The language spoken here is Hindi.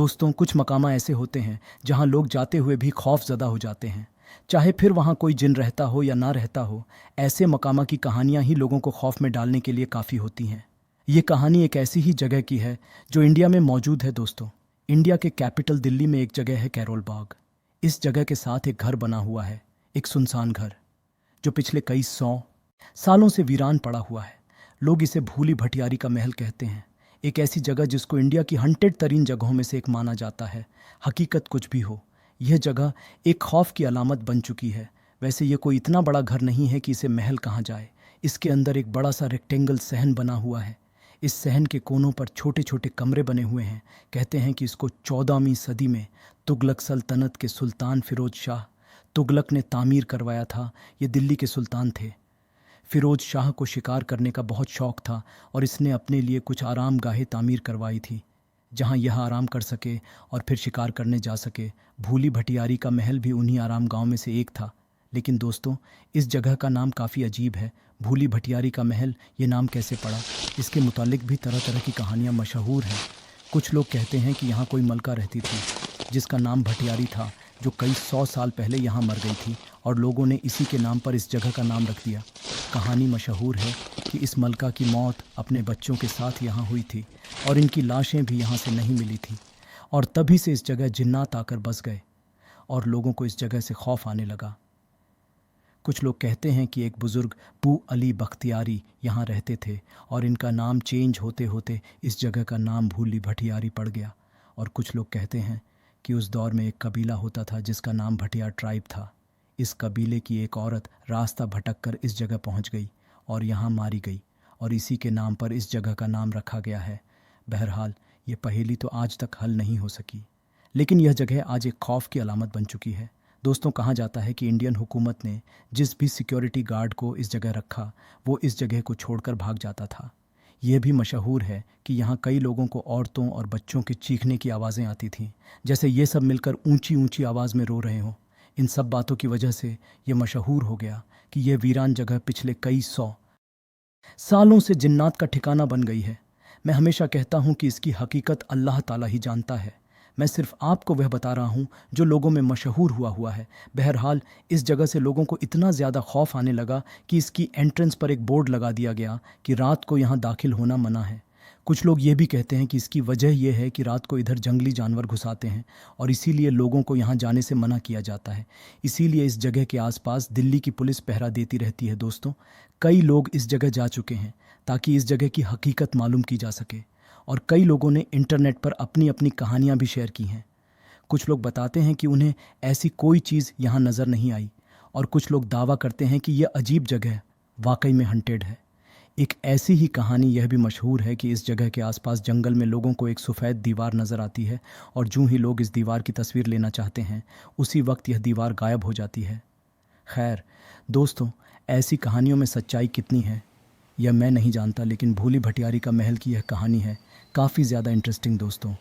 दोस्तों, कुछ मकामा ऐसे होते हैं जहां लोग जाते हुए भी खौफजदा हो जाते हैं, चाहे फिर वहां कोई जिन रहता हो या ना रहता हो। ऐसे मकामा की कहानियां ही लोगों को खौफ में डालने के लिए काफ़ी होती हैं। ये कहानी एक ऐसी ही जगह की है जो इंडिया में मौजूद है दोस्तों। इंडिया के कैपिटल दिल्ली में एक जगह है कैरोल बाग। इस जगह के साथ एक घर बना हुआ है, एक सुनसान घर जो पिछले कई 100 सालों से वीरान पड़ा हुआ है। लोग इसे भूली भटियारी का महल कहते हैं। एक ऐसी जगह जिसको इंडिया की 100 तरीन जगहों में से एक माना जाता है। हकीकत कुछ भी हो, यह जगह एक खौफ की अलामत बन चुकी है। वैसे ये कोई इतना बड़ा घर नहीं है कि इसे महल कहा जाए। इसके अंदर एक बड़ा सा रेक्टेंगल सहन बना हुआ है। इस सहन के कोनों पर छोटे छोटे कमरे बने हुए हैं। कहते हैं कि इसको 14वीं सदी में तुगलक सल्तनत के सुल्तान फिरोज शाह तुगलक ने तामीर करवाया था। ये दिल्ली के सुल्तान थे। फिरोज शाह को शिकार करने का बहुत शौक़ था और इसने अपने लिए कुछ आराम गाहें तामीर करवाई थी जहां यह आराम कर सके और फिर शिकार करने जा सके। भूली भटियारी का महल भी उन्हीं आराम गांव में से एक था। लेकिन दोस्तों, इस जगह का नाम काफ़ी अजीब है। भूली भटियारी का महल, ये नाम कैसे पड़ा? इसके मुतालिक भी तरह तरह की कहानियाँ मशहूर हैं। कुछ लोग कहते हैं कि यहाँ कोई मलका रहती थी जिसका नाम भटियारी था, जो कई 100 साल पहले यहाँ मर गई थी और लोगों ने इसी के नाम पर इस जगह का नाम रख दिया। कहानी मशहूर है कि इस मलका की मौत अपने बच्चों के साथ यहाँ हुई थी और इनकी लाशें भी यहाँ से नहीं मिली थी, और तभी से इस जगह जिन्नात आकर बस गए और लोगों को इस जगह से खौफ आने लगा। कुछ लोग कहते हैं कि एक बुज़ुर्ग बू अली बख्तियारी यहाँ रहते थे और इनका नाम चेंज होते होते इस जगह का नाम भूली भटियारी पड़ गया। और कुछ लोग कहते हैं कि उस दौर में एक कबीला होता था जिसका नाम भटियार ट्राइब था। इस कबीले की एक औरत रास्ता भटक कर इस जगह पहुँच गई और यहाँ मारी गई, और इसी के नाम पर इस जगह का नाम रखा गया है। बहरहाल, ये पहेली तो आज तक हल नहीं हो सकी, लेकिन यह जगह आज एक खौफ की अलामत बन चुकी है। दोस्तों, कहा जाता है कि इंडियन हुकूमत ने जिस भी सिक्योरिटी गार्ड को इस जगह रखा, वो इस जगह को छोड़कर भाग जाता था। यह भी मशहूर है कि यहाँ कई लोगों को औरतों और बच्चों के चीखने की आवाज़ें आती थीं, जैसे ये सब मिलकर ऊंची ऊंची आवाज़ में रो रहे हों। इन सब बातों की वजह से ये मशहूर हो गया कि यह वीरान जगह पिछले कई 100 सालों से जिन्नात का ठिकाना बन गई है। मैं हमेशा कहता हूँ कि इसकी हकीकत अल्लाह ताला ही जानता है। मैं सिर्फ आपको वह बता रहा हूँ जो लोगों में मशहूर हुआ है। बहरहाल, इस जगह से लोगों को इतना ज़्यादा खौफ आने लगा कि इसकी एंट्रेंस पर एक बोर्ड लगा दिया गया कि रात को यहाँ दाखिल होना मना है। कुछ लोग ये भी कहते हैं कि इसकी वजह यह है कि रात को इधर जंगली जानवर घुस आते हैं और इसीलिए लोगों को यहाँ जाने से मना किया जाता है। इसीलिए इस जगह के आसपास दिल्ली की पुलिस पहरा देती रहती है। दोस्तों, कई लोग इस जगह जा चुके हैं ताकि इस जगह की हकीकत मालूम की जा सके, और कई लोगों ने इंटरनेट पर अपनी अपनी कहानियाँ भी शेयर की हैं। कुछ लोग बताते हैं कि उन्हें ऐसी कोई चीज़ यहाँ नज़र नहीं आई, और कुछ लोग दावा करते हैं कि यह अजीब जगह वाकई में हंटेड है। एक ऐसी ही कहानी यह भी मशहूर है कि इस जगह के आसपास जंगल में लोगों को एक सफ़ेद दीवार नज़र आती है, और जो ही लोग इस दीवार की तस्वीर लेना चाहते हैं, उसी वक्त यह दीवार गायब हो जाती है। खैर दोस्तों, ऐसी कहानियों में सच्चाई कितनी है यह मैं नहीं जानता, लेकिन भूली भटियारी का महल की यह कहानी है काफ़ी ज़्यादा इंटरेस्टिंग दोस्तों।